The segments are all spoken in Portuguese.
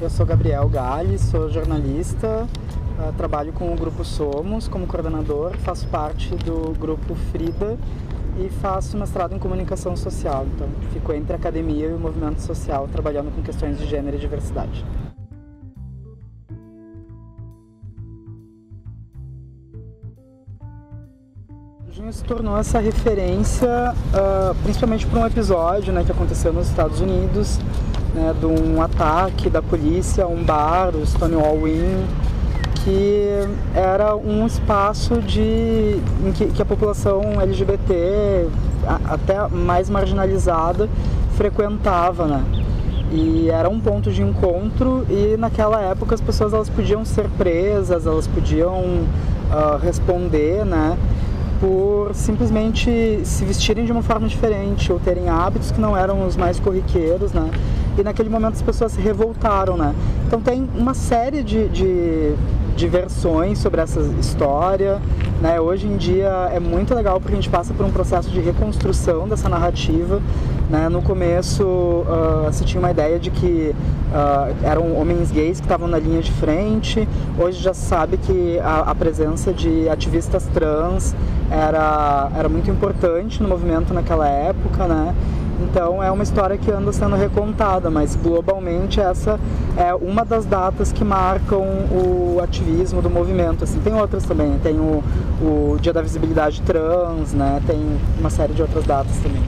Eu sou Gabriel Galli, sou jornalista, trabalho com o Grupo Somos como coordenador, faço parte do Grupo Frida e faço mestrado em comunicação social. Então, fico entre a academia e o movimento social, trabalhando com questões de gênero e diversidade. Junho se tornou essa referência, principalmente por um episódio, né, que aconteceu nos Estados Unidos, né, de um ataque da polícia a um bar, o Stonewall Inn, que era um espaço em que a população LGBT, até mais marginalizada, frequentava, né? E era um ponto de encontro, e naquela época as pessoas elas podiam ser presas, elas podiam responder, né, por simplesmente se vestirem de uma forma diferente ou terem hábitos que não eram os mais corriqueiros, né? E naquele momento as pessoas se revoltaram, né? Então tem uma série de versões sobre essa história, né? Hoje em dia é muito legal porque a gente passa por um processo de reconstrução dessa narrativa, né? No começo se tinha uma ideia de que eram homens gays que estavam na linha de frente. Hoje já se sabe que a presença de ativistas trans era muito importante no movimento naquela época, né? Então é uma história que anda sendo recontada, mas globalmente essa é uma das datas que marcam o ativismo do movimento. Assim, tem outras também, tem o Dia da Visibilidade Trans, né? Tem uma série de outras datas também.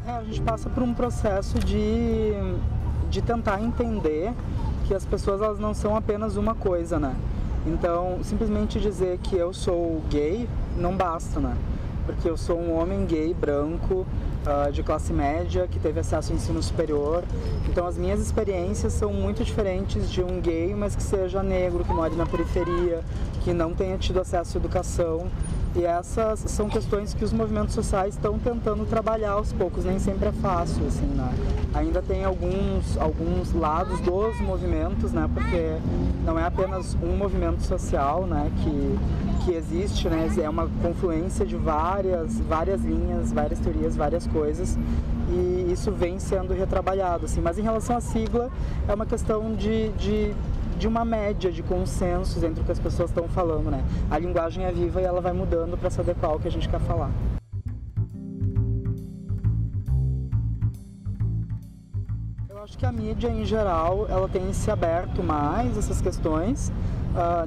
A gente passa por um processo de tentar entender que as pessoas elas não são apenas uma coisa, né? Então, simplesmente dizer que eu sou gay não basta, né? Porque eu sou um homem gay, branco, de classe média, que teve acesso ao ensino superior. Então, as minhas experiências são muito diferentes de um gay, mas que seja negro, que mora na periferia, que não tenha tido acesso à educação. E essas são questões que os movimentos sociais estão tentando trabalhar aos poucos, nem sempre é fácil, assim, né? Ainda tem alguns lados dos movimentos, né? Porque não é apenas um movimento social, né? Que existe, né? É uma confluência de várias linhas, várias teorias, várias coisas, e isso vem sendo retrabalhado, assim. Mas em relação à sigla, é uma questão de uma média de consensos entre o que as pessoas estão falando, né? A linguagem é viva e ela vai mudando para se adequar ao que a gente quer falar. Eu acho que a mídia, em geral, ela tem se aberto mais a essas questões,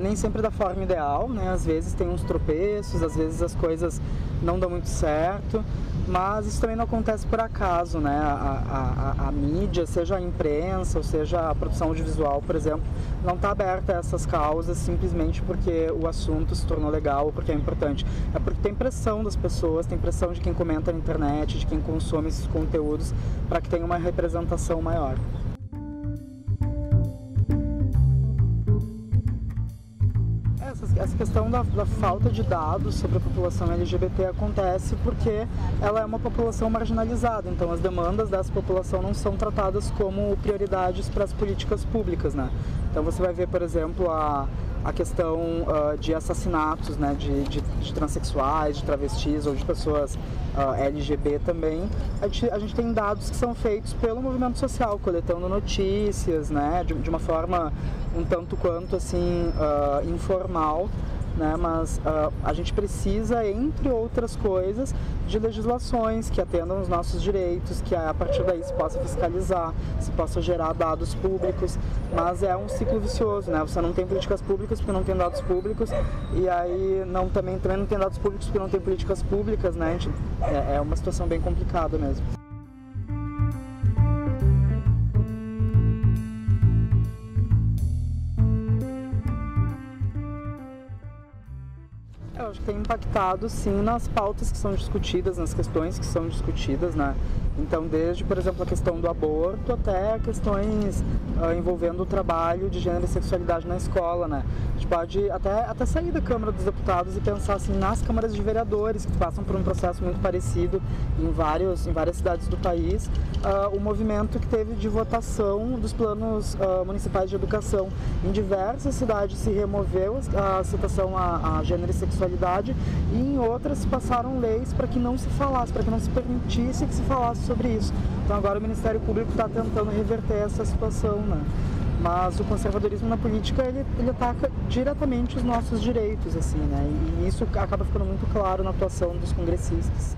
nem sempre da forma ideal, né? Às vezes tem uns tropeços, às vezes as coisas não dão muito certo, mas isso também não acontece por acaso, né? A mídia, seja a imprensa ou seja a produção audiovisual, por exemplo, não está aberta a essas causas simplesmente porque o assunto se tornou legal ou porque é importante. É porque tem pressão das pessoas, tem pressão de quem comenta na internet, de quem consome esses conteúdos, para que tenha uma representação maior. Essa questão da falta de dados sobre a população LGBT acontece porque ela é uma população marginalizada, então as demandas dessa população não são tratadas como prioridades para as políticas públicas, né? Então você vai ver, por exemplo, a questão de assassinatos, né, de transexuais, de travestis ou de pessoas LGBT também. A gente tem dados que são feitos pelo movimento social, coletando notícias, né, de uma forma um tanto quanto assim informal, né? Mas a gente precisa, entre outras coisas, de legislações que atendam os nossos direitos, que a partir daí se possa fiscalizar, se possa gerar dados públicos, mas é um ciclo vicioso, né? Você não tem políticas públicas porque não tem dados públicos, e aí também não tem dados públicos porque não tem políticas públicas, né? É uma situação bem complicada mesmo. Eu acho que tem impactado, sim, nas pautas que são discutidas, nas questões que são discutidas, né? Então, desde, por exemplo, a questão do aborto até questões envolvendo o trabalho de gênero e sexualidade na escola, né? A gente pode até sair da Câmara dos Deputados e pensar assim nas câmaras de vereadores, que passam por um processo muito parecido em várias cidades do país, o movimento que teve de votação dos planos municipais de educação. Em diversas cidades se removeu a citação a gênero e sexualidade, e em outras se passaram leis para que não se falasse, para que não se permitisse que se falasse sobre isso. Então agora o Ministério Público está tentando reverter essa situação, né? Mas o conservadorismo na política, ele ataca diretamente os nossos direitos, assim, né? E isso acaba ficando muito claro na atuação dos congressistas.